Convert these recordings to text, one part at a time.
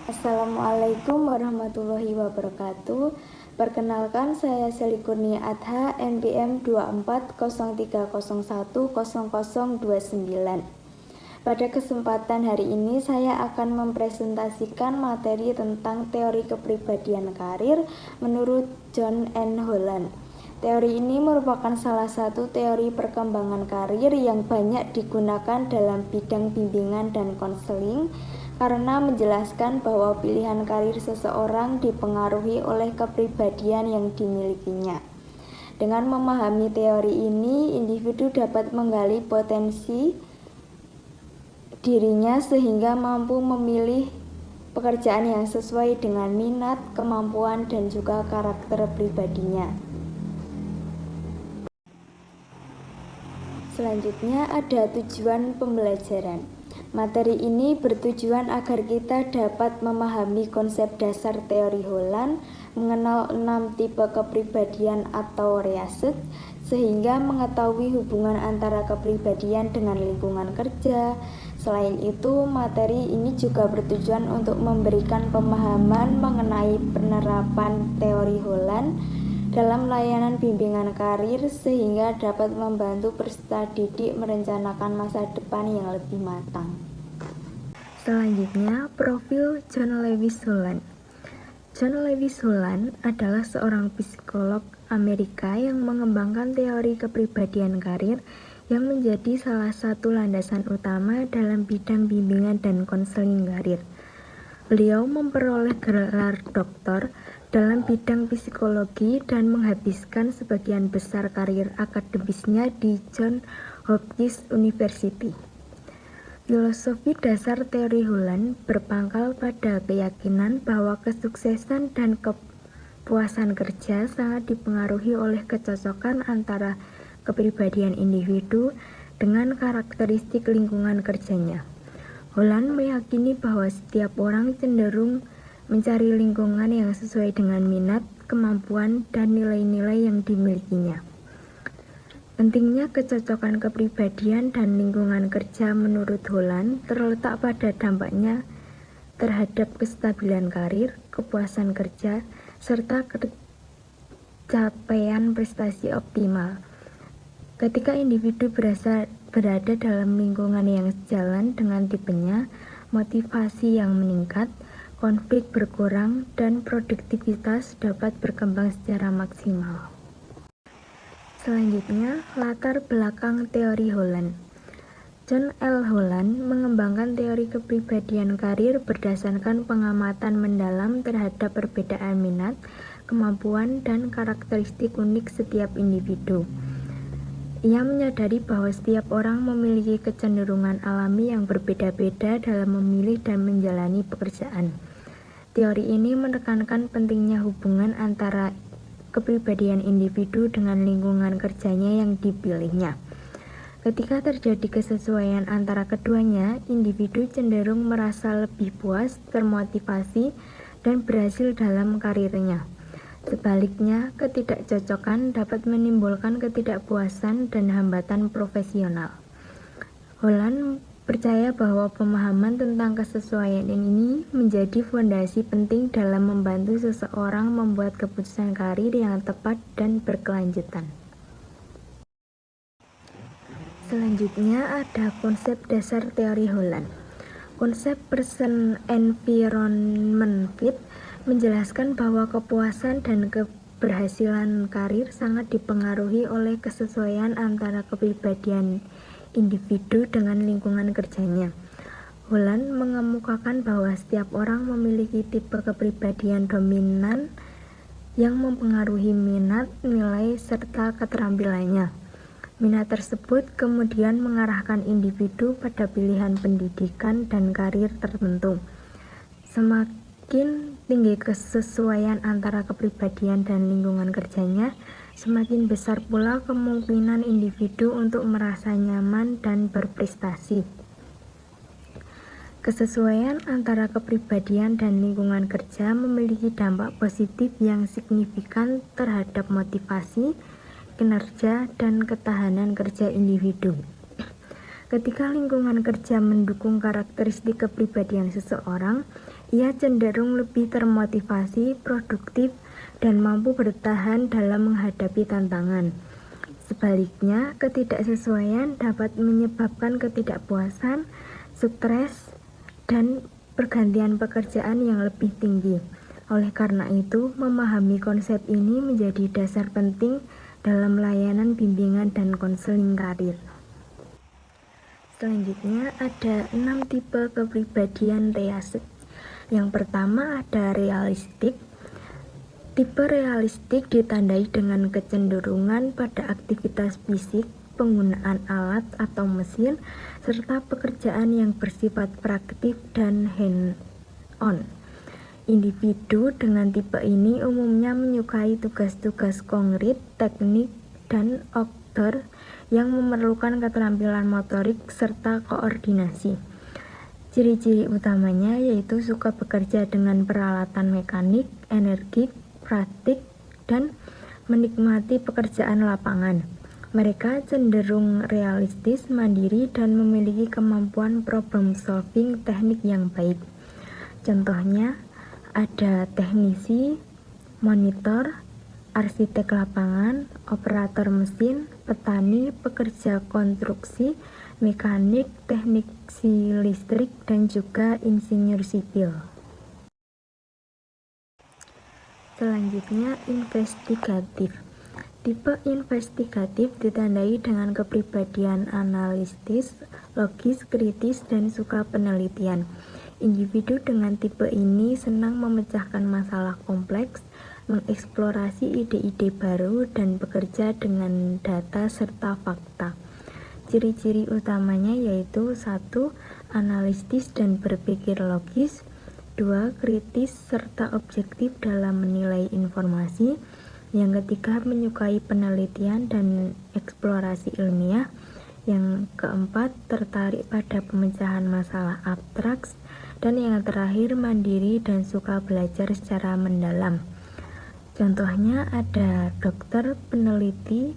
Assalamualaikum warahmatullahi wabarakatuh. Perkenalkan, saya Seli Kurnia Adha, NPM 2403010029. Pada kesempatan hari ini saya akan mempresentasikan materi tentang teori kepribadian karir menurut John N. Holland. Teori ini merupakan salah satu teori perkembangan karir yang banyak digunakan dalam bidang bimbingan dan konseling karena menjelaskan bahwa pilihan karir seseorang dipengaruhi oleh kepribadian yang dimilikinya. Dengan memahami teori ini, individu dapat menggali potensi dirinya sehingga mampu memilih pekerjaan yang sesuai dengan minat, kemampuan, dan juga karakter pribadinya. Selanjutnya ada tujuan pembelajaran. Materi ini bertujuan agar kita dapat memahami konsep dasar teori Holland, mengenal 6 tipe kepribadian atau reasset, sehingga mengetahui hubungan antara kepribadian dengan lingkungan kerja. Selain itu, materi ini juga bertujuan untuk memberikan pemahaman mengenai penerapan teori Holland dalam layanan bimbingan karir sehingga dapat membantu peserta didik merencanakan masa depan yang lebih matang. Selanjutnya, profil John Lewis Holland. John Lewis Holland adalah seorang psikolog Amerika yang mengembangkan teori kepribadian karir yang menjadi salah satu landasan utama dalam bidang bimbingan dan konseling karir. Beliau memperoleh gelar doktor dalam bidang psikologi dan menghabiskan sebagian besar karir akademisnya di Johns Hopkins University. Filosofi dasar teori Holland berpangkal pada keyakinan bahwa kesuksesan dan kepuasan kerja sangat dipengaruhi oleh kecocokan antara kepribadian individu dengan karakteristik lingkungan kerjanya. Holland meyakini bahwa setiap orang cenderung mencari lingkungan yang sesuai dengan minat, kemampuan, dan nilai-nilai yang dimilikinya. Pentingnya kecocokan kepribadian dan lingkungan kerja menurut Holland terletak pada dampaknya terhadap kestabilan karir, kepuasan kerja, serta capaian prestasi optimal. Ketika individu berada dalam lingkungan yang sejalan dengan tipenya, motivasi yang meningkat, konflik berkurang, dan produktivitas dapat berkembang secara maksimal. Selanjutnya, latar belakang teori Holland. John L. Holland mengembangkan teori kepribadian karir berdasarkan pengamatan mendalam terhadap perbedaan minat, kemampuan, dan karakteristik unik setiap individu. Ia menyadari bahwa setiap orang memiliki kecenderungan alami yang berbeda-beda dalam memilih dan menjalani pekerjaan. Teori ini menekankan pentingnya hubungan antara kepribadian individu dengan lingkungan kerjanya yang dipilihnya. Ketika terjadi kesesuaian antara keduanya, individu cenderung merasa lebih puas, termotivasi, dan berhasil dalam karirnya. Sebaliknya, ketidakcocokan dapat menimbulkan ketidakpuasan dan hambatan profesional. Holland percaya bahwa pemahaman tentang kesesuaian ini menjadi fondasi penting dalam membantu seseorang membuat keputusan karir yang tepat dan berkelanjutan. Selanjutnya ada konsep dasar teori Holland. Konsep person environment fit menjelaskan bahwa kepuasan dan keberhasilan karir sangat dipengaruhi oleh kesesuaian antara kepribadian individu dengan lingkungan kerjanya. Holland mengemukakan bahwa setiap orang memiliki tipe kepribadian dominan yang mempengaruhi minat, nilai, serta keterampilannya. Minat tersebut kemudian mengarahkan individu pada pilihan pendidikan dan karir tertentu. Semakin tinggi kesesuaian antara kepribadian dan lingkungan kerjanya, semakin besar pula kemungkinan individu untuk merasa nyaman dan berprestasi. Kesesuaian antara kepribadian dan lingkungan kerja memiliki dampak positif yang signifikan terhadap motivasi, kinerja, dan ketahanan kerja individu. Ketika lingkungan kerja mendukung karakteristik kepribadian seseorang, Ia cenderung lebih termotivasi, produktif, dan mampu bertahan dalam menghadapi tantangan. Sebaliknya, ketidaksesuaian dapat menyebabkan ketidakpuasan, stres, dan pergantian pekerjaan yang lebih tinggi. Oleh karena itu, memahami konsep ini menjadi dasar penting dalam layanan bimbingan dan konseling karir. Selanjutnya ada 6 tipe kepribadian realistik. Yang pertama ada realistik. Tipe realistik ditandai dengan kecenderungan pada aktivitas fisik, penggunaan alat atau mesin, serta pekerjaan yang bersifat praktik dan hands-on. Individu dengan tipe ini umumnya menyukai tugas-tugas konkret, teknik, dan outdoor yang memerlukan keterampilan motorik serta koordinasi. Ciri-ciri utamanya yaitu suka bekerja dengan peralatan mekanik, energik, praktik, dan menikmati pekerjaan lapangan. Mereka cenderung realistis, mandiri, dan memiliki kemampuan problem solving teknik yang baik. Contohnya ada teknisi, monitor, arsitek lapangan, operator mesin, petani, pekerja konstruksi, mekanik, teknisi listrik, dan juga insinyur sipil. Selanjutnya, investigatif. Tipe investigatif ditandai dengan kepribadian analitis, logis, kritis, dan suka penelitian. Individu dengan tipe ini senang memecahkan masalah kompleks, mengeksplorasi ide-ide baru, dan bekerja dengan data serta fakta. Ciri-ciri utamanya yaitu 1. Analitis dan berpikir logis, 2. Kritis serta objektif dalam menilai informasi, yang ketiga menyukai penelitian dan eksplorasi ilmiah, yang keempat tertarik pada pemecahan masalah abstrak, dan yang terakhir mandiri dan suka belajar secara mendalam. Contohnya ada dokter, peneliti,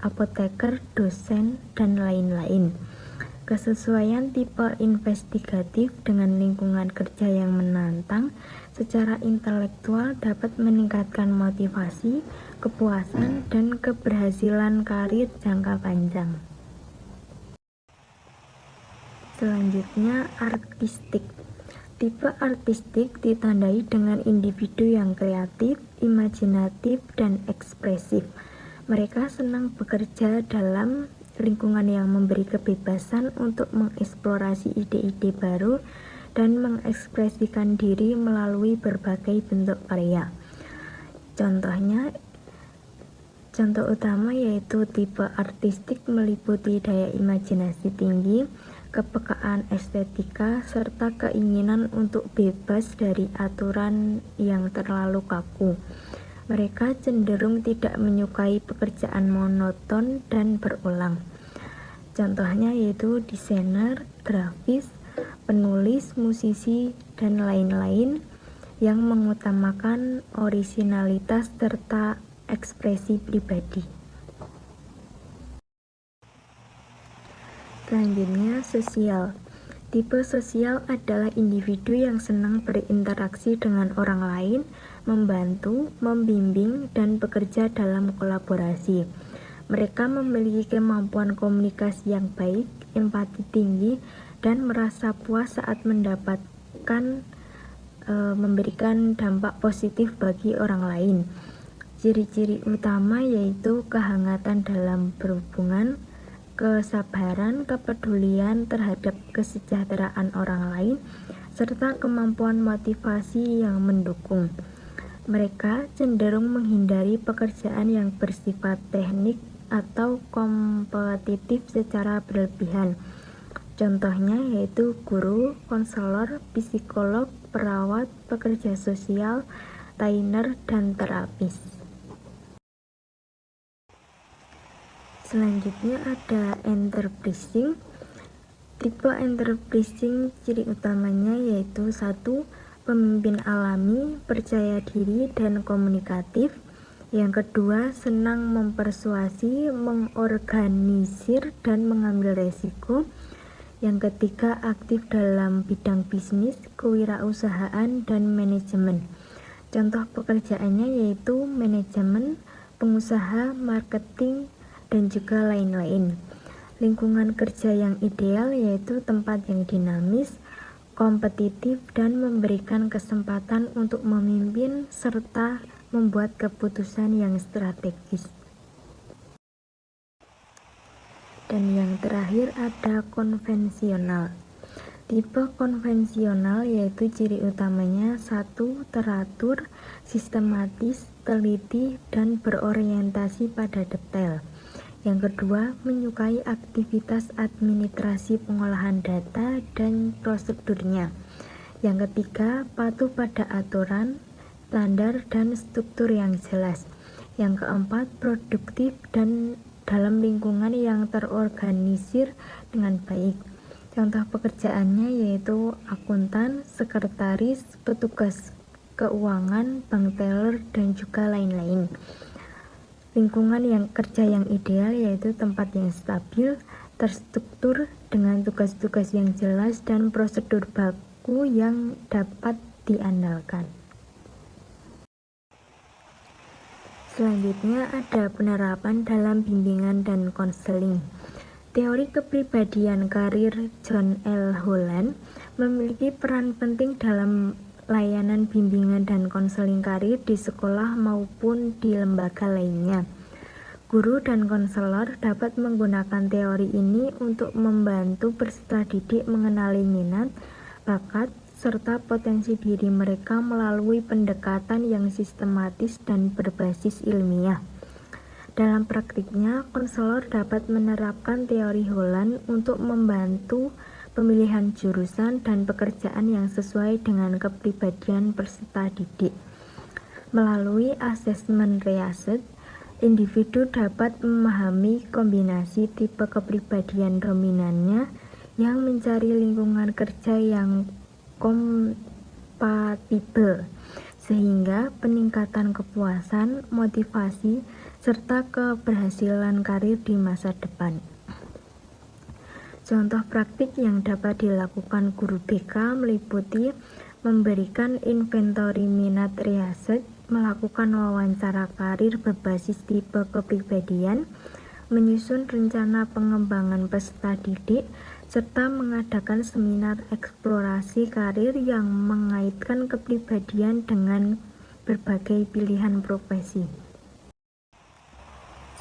apoteker, dosen, dan lain-lain. Kesesuaian tipe investigatif dengan lingkungan kerja yang menantang secara intelektual dapat meningkatkan motivasi, kepuasan, dan keberhasilan karir jangka panjang. Selanjutnya, artistik. Tipe artistik ditandai dengan individu yang kreatif, imajinatif, dan ekspresif. Mereka senang bekerja dalam lingkungan yang memberi kebebasan untuk mengeksplorasi ide-ide baru dan mengekspresikan diri melalui berbagai bentuk karya. Contoh utama yaitu tipe artistik meliputi daya imajinasi tinggi, kepekaan estetika, serta keinginan untuk bebas dari aturan yang terlalu kaku. Mereka cenderung tidak menyukai pekerjaan monoton dan berulang. Contohnya yaitu desainer, grafis, penulis, musisi, dan lain-lain yang mengutamakan orisinalitas serta ekspresi pribadi. Selanjutnya, sosial. Tipe sosial adalah individu yang senang berinteraksi dengan orang lain, membantu, membimbing, dan bekerja dalam kolaborasi. Mereka memiliki kemampuan komunikasi yang baik, empati tinggi, dan merasa puas saat memberikan dampak positif bagi orang lain. Ciri-ciri utama yaitu kehangatan dalam berhubungan, kesabaran, kepedulian terhadap kesejahteraan orang lain, serta kemampuan motivasi yang mendukung. Mereka cenderung menghindari pekerjaan yang bersifat teknik atau kompetitif secara berlebihan. Contohnya yaitu guru, konselor, psikolog, perawat, pekerja sosial, trainer, dan terapis. Selanjutnya ada enterprising. Tipe enterprising ciri utamanya yaitu 1. Pemimpin alami, percaya diri, dan komunikatif. Yang kedua, senang mempersuasi, mengorganisir, dan mengambil resiko. Yang ketiga, aktif dalam bidang bisnis, kewirausahaan, dan manajemen. Contoh pekerjaannya yaitu manajemen, pengusaha, marketing, dan juga lain-lain. Lingkungan kerja yang ideal yaitu tempat yang dinamis, kompetitif, dan memberikan kesempatan untuk memimpin serta membuat keputusan yang strategis. Dan yang terakhir ada konvensional. Tipe konvensional yaitu ciri utamanya 1. Teratur, sistematis, teliti, dan berorientasi pada detail. Yang kedua, menyukai aktivitas administrasi pengolahan data dan prosedurnya. Yang ketiga, patuh pada aturan, standar, dan struktur yang jelas. Yang keempat, produktif dan dalam lingkungan yang terorganisir dengan baik. Contoh pekerjaannya yaitu akuntan, sekretaris, petugas keuangan, bank teller, dan juga lain-lain. Lingkungan yang kerja yang ideal yaitu tempat yang stabil, terstruktur dengan tugas-tugas yang jelas dan prosedur baku yang dapat diandalkan. Selanjutnya ada penerapan dalam bimbingan dan konseling. Teori kepribadian karir John L. Holland memiliki peran penting dalam layanan bimbingan dan konseling karir di sekolah maupun di lembaga lainnya. Guru dan konselor dapat menggunakan teori ini untuk membantu peserta didik mengenali minat, bakat, serta potensi diri mereka melalui pendekatan yang sistematis dan berbasis ilmiah. Dalam praktiknya, konselor dapat menerapkan teori Holland untuk membantu pemilihan jurusan dan pekerjaan yang sesuai dengan kepribadian peserta didik. Melalui asesmen riset, individu dapat memahami kombinasi tipe kepribadian dominannya yang mencari lingkungan kerja yang kompatibel, sehingga peningkatan kepuasan, motivasi, serta keberhasilan karir di masa depan. Contoh praktik yang dapat dilakukan guru BK meliputi memberikan inventori minat riset, melakukan wawancara karir berbasis tipe kepribadian, menyusun rencana pengembangan peserta didik, serta mengadakan seminar eksplorasi karir yang mengaitkan kepribadian dengan berbagai pilihan profesi.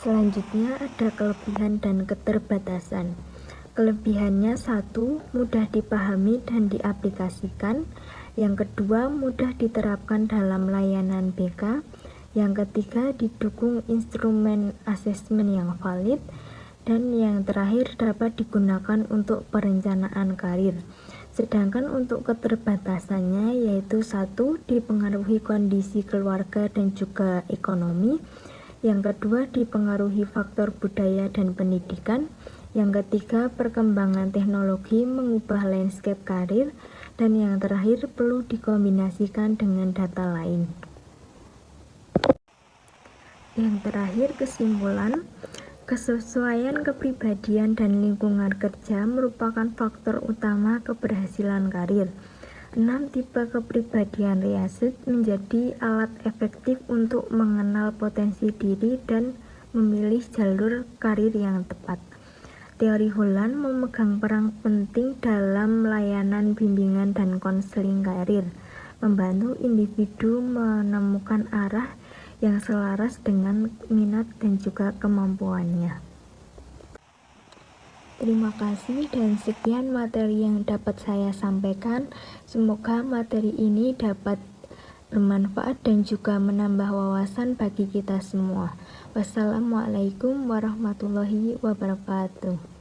Selanjutnya ada kelebihan dan keterbatasan. Kelebihannya 1. Mudah dipahami dan diaplikasikan. Yang kedua, mudah diterapkan dalam layanan BK. Yang ketiga, didukung instrumen asesmen yang valid. Dan yang terakhir, dapat digunakan untuk perencanaan karir. Sedangkan untuk keterbatasannya yaitu 1. Dipengaruhi kondisi keluarga dan juga ekonomi. Yang kedua, dipengaruhi faktor budaya dan pendidikan. Yang ketiga, perkembangan teknologi mengubah landscape karir. Dan yang terakhir, perlu dikombinasikan dengan data lain. Yang terakhir, kesimpulan. Kesesuaian kepribadian dan lingkungan kerja merupakan faktor utama keberhasilan karir. 6. Tipe kepribadian riset menjadi alat efektif untuk mengenal potensi diri dan memilih jalur karir yang tepat. Teori Holland memegang peran penting dalam layanan bimbingan dan konseling karir, membantu individu menemukan arah yang selaras dengan minat dan juga kemampuannya. Terima kasih dan sekian materi yang dapat saya sampaikan. Semoga materi ini dapat bermanfaat dan juga menambah wawasan bagi kita semua. Wassalamualaikum warahmatullahi wabarakatuh.